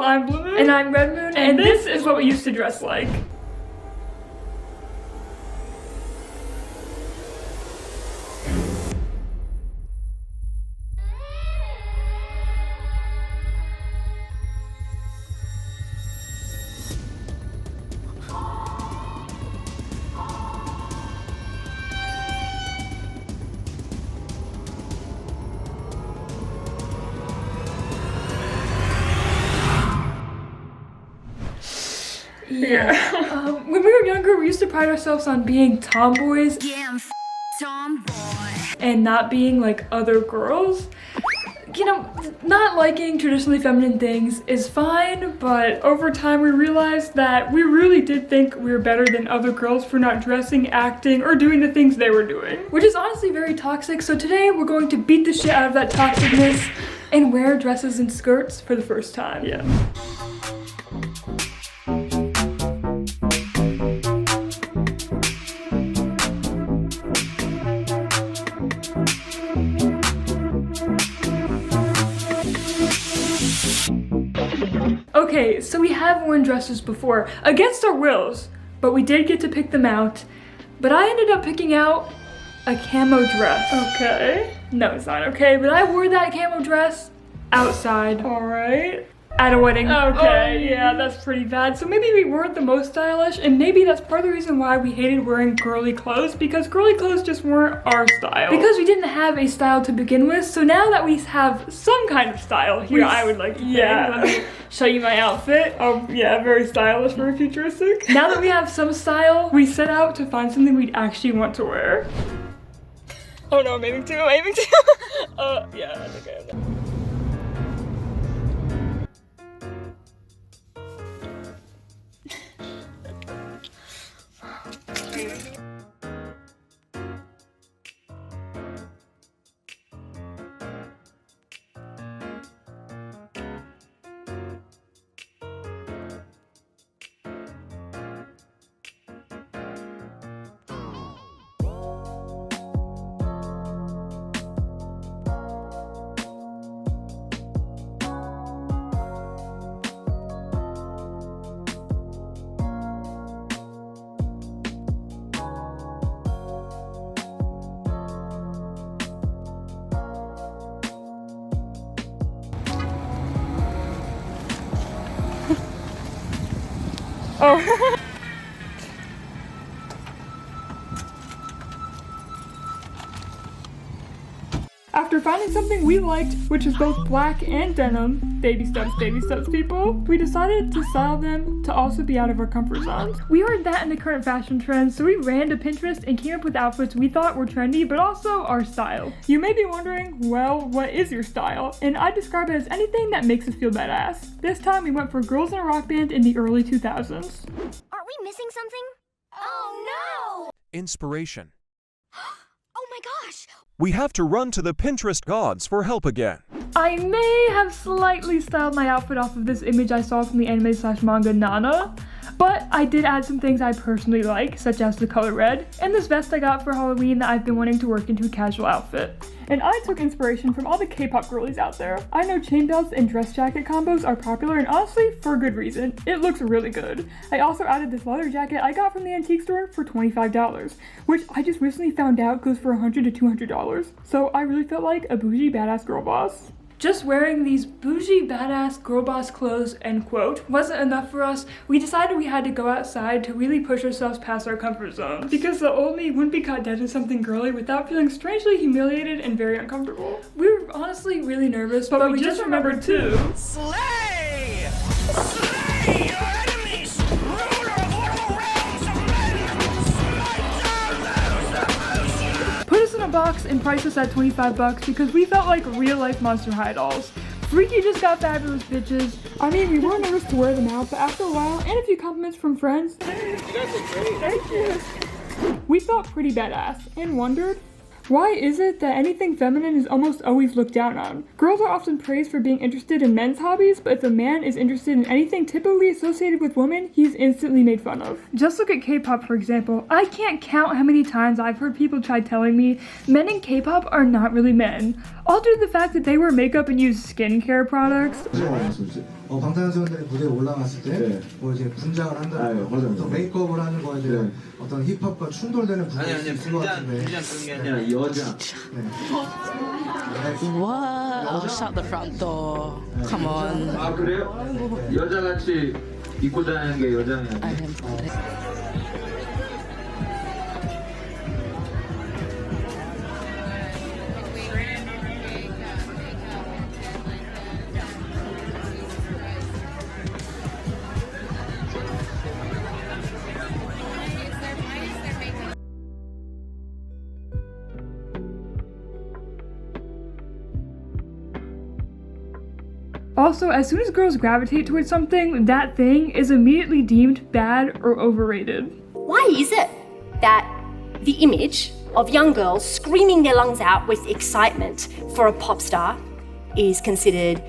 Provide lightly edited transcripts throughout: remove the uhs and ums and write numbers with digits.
I'm Blue Moon. And I'm Red Moon. And this is what we used to dress like. Yeah. When we were younger, we used to pride ourselves on being tomboys. Yeah, I'm tomboy. And not being like other girls. You know, not liking traditionally feminine things is fine, but over time we realized that we really did think we were better than other girls for not dressing, acting, or doing the things they were doing. Which is honestly very toxic, so today we're going to beat the shit out of that toxicness and wear dresses and skirts for the first time. Yeah. Okay, so we have worn dresses before, against our wills, but we did get to pick them out. But I ended up picking out a camo dress. Okay. No, it's not okay, but I wore that camo dress outside Alright. at a wedding. Okay, yeah, that's pretty bad. So maybe we weren't the most stylish, and maybe that's part of the reason why we hated wearing girly clothes, because girly clothes just weren't our style. Because we didn't have a style to begin with, so now that we have some kind of style here, I would like to think. Let me show you my outfit. Oh, yeah, very stylish, very futuristic. Now that we have some style, we set out to find something we'd actually want to wear. Oh no, I'm aiming too, yeah, I think I have that. Oh. After finding something we liked, which is both black and denim, baby steps people, we decided to style them to also be out of our comfort zones. We heard that in the current fashion trends, so we ran to Pinterest and came up with outfits we thought were trendy, but also our style. You may be wondering, well, what is your style? And I describe it as anything that makes us feel badass. This time we went for girls in a rock band in the early 2000s. Aren't we missing something? Oh no! Inspiration. Oh my gosh! We have to run to the Pinterest gods for help again. I may have slightly styled my outfit off of this image I saw from the anime/manga Nana, but I did add some things I personally like, such as the color red, and this vest I got for Halloween that I've been wanting to work into a casual outfit. And I took inspiration from all the K-pop girlies out there. I know chain belts and dress jacket combos are popular, and honestly, for a good reason. It looks really good. I also added this leather jacket I got from the antique store for $25, which I just recently found out goes for $100 to $200. So I really felt like a bougie badass girl boss. Just wearing these bougie badass girl boss clothes, end quote, wasn't enough for us. We decided we had to go outside to really push ourselves past our comfort zones, because the old me wouldn't be caught dead in something girly without feeling strangely humiliated and very uncomfortable. We were honestly really nervous, but we just remembered too. Slay! Slay your enemies! Ruler of mortal realms of men! Smite down those that Put us in a box and price us at $25 because we felt like real-life Monster High dolls. Freaky just got fabulous bitches. I mean, we were nervous to wear them out, but after a while, and a few compliments from friends, You guys look great. thank you, we felt pretty badass and wondered, why is it that anything feminine is almost always looked down on? Girls are often praised for being interested in men's hobbies, but if a man is interested in anything typically associated with women, he's instantly made fun of. Just look at K-pop, for example. I can't count how many times I've heard people try telling me men in K-pop are not really men, all due to the fact that they wear makeup and use skincare products. 방탄소년단이 무대에 올라갔을 때 네. 뭐 이제 분장을 한다든가 아유, 맞아요. 어떤 메이크업을 하는 거에 대한 네. 어떤 힙합과 충돌되는 부분이 있을 것 같은데. 그런 게 아니라 여자. 네. What? Shut the front door. Come on. 아 그래요? 여자같이 입고 다니는 게 여자냐? Also, as soon as girls gravitate towards something, that thing is immediately deemed bad or overrated. Why is it that the image of young girls screaming their lungs out with excitement for a pop star is considered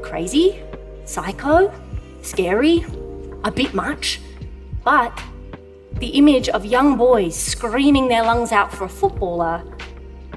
crazy, psycho, scary, a bit much? But the image of young boys screaming their lungs out for a footballer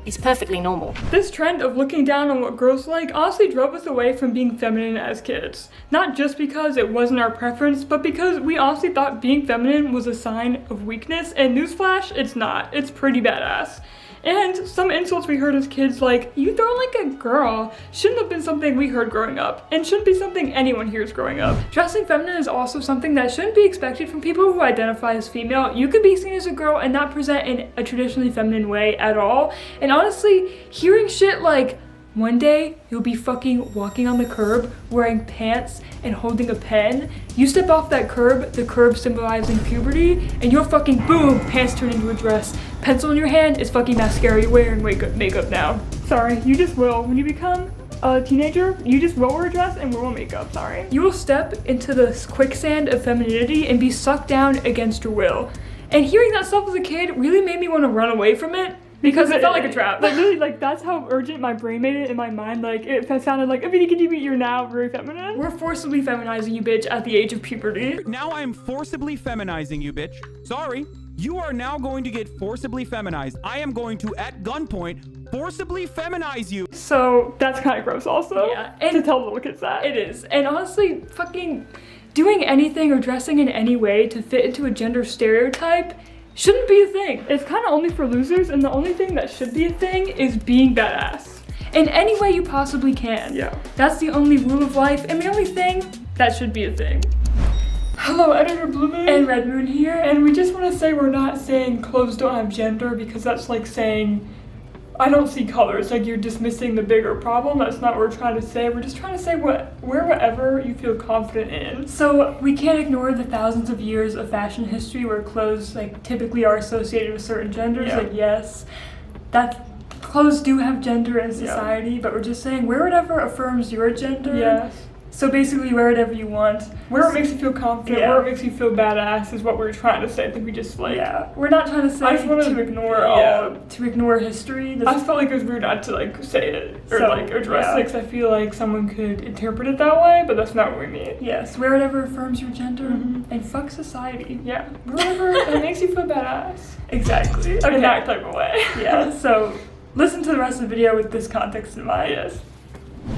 is perfectly normal. This trend of looking down on what girls like honestly drove us away from being feminine as kids. Not just because it wasn't our preference, but because we honestly thought being feminine was a sign of weakness, and newsflash, it's not. It's pretty badass. And some insults we heard as kids like, you throw like a girl, shouldn't have been something we heard growing up, and shouldn't be something anyone hears growing up. Dressing feminine is also something that shouldn't be expected from people who identify as female. You could be seen as a girl and not present in a traditionally feminine way at all. And honestly, hearing shit like, one day, you'll be fucking walking on the curb, wearing pants, and holding a pen. You step off that curb, the curb symbolizing puberty, and you're fucking boom, pants turn into a dress. Pencil in your hand is fucking mascara. You're wearing makeup now. Sorry, you just will. When you become a teenager, you just will wear a dress and wear makeup, sorry. You will step into the quicksand of femininity and be sucked down against your will. And hearing that stuff as a kid really made me want to run away from it. Because it felt like a trap. Like really, like that's how urgent my brain made it in my mind. Like it sounded like, you're now very feminine. We're forcibly feminizing you, bitch, at the age of puberty. Now I am forcibly feminizing you, bitch. Sorry. You are now going to get forcibly feminized. I am going to, at gunpoint, forcibly feminize you. So that's kind of gross also. Yeah. And to tell little kids that. It is. And honestly, fucking doing anything or dressing in any way to fit into a gender stereotype shouldn't be a thing. It's kind of only for losers, and the only thing that should be a thing is being badass. In any way you possibly can. Yeah. That's the only rule of life, and the only thing that should be a thing. Hello, Editor Blue Moon and Red Moon here, and we just want to say we're not saying clothes don't have gender, because that's like saying I don't see colors, like you're dismissing the bigger problem. That's not what we're trying to say. We're just trying to say wear whatever you feel confident in. So we can't ignore the thousands of years of fashion history where clothes like typically are associated with certain genders. Yeah. Like yes, clothes do have gender in society, but we're just saying wear whatever affirms your gender. Yes. So basically wear whatever you want. Wear what makes you feel confident, wear what makes you feel badass is what we're trying to say. I think we just like, we're not trying to say I just wanted to ignore history. I just felt like it was weird not to like say it or like address it, because I feel like someone could interpret it that way, but that's not what we mean. Yes, wear whatever affirms your gender and fuck society. Yeah, wear whatever that makes you feel badass. Exactly. Okay. In that type of way. Yeah, so listen to the rest of the video with this context in mind. Yes.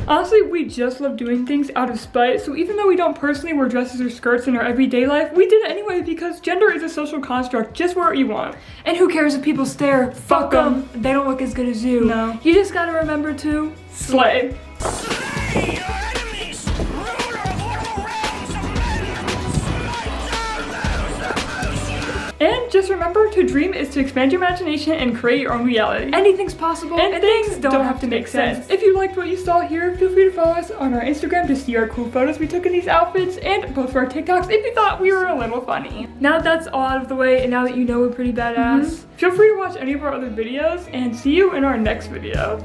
Honestly, we just love doing things out of spite, so even though we don't personally wear dresses or skirts in our everyday life, we did it anyway because gender is a social construct. Just wear what you want. And who cares if people stare? Fuck them. They don't look as good as you. No. You just gotta remember to slay. Slay your enemies, ruler of mortal realms of men, smite down those opposed you. And just remember, to dream is to expand your imagination and create your own reality. Anything's possible, and things don't have to make sense. If you liked what you saw here, feel free to follow us on our Instagram to see our cool photos we took in these outfits, and both for our TikToks if you thought we were a little funny. Now that that's all out of the way, and now that you know we're pretty badass, feel free to watch any of our other videos, and see you in our next video.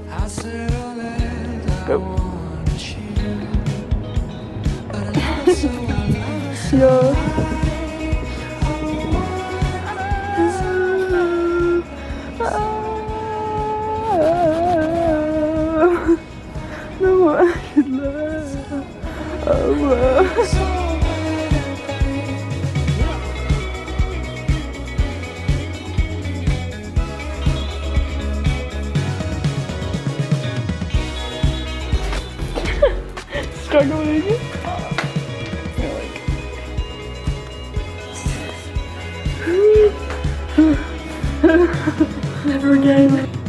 Go. Struggling. Never again.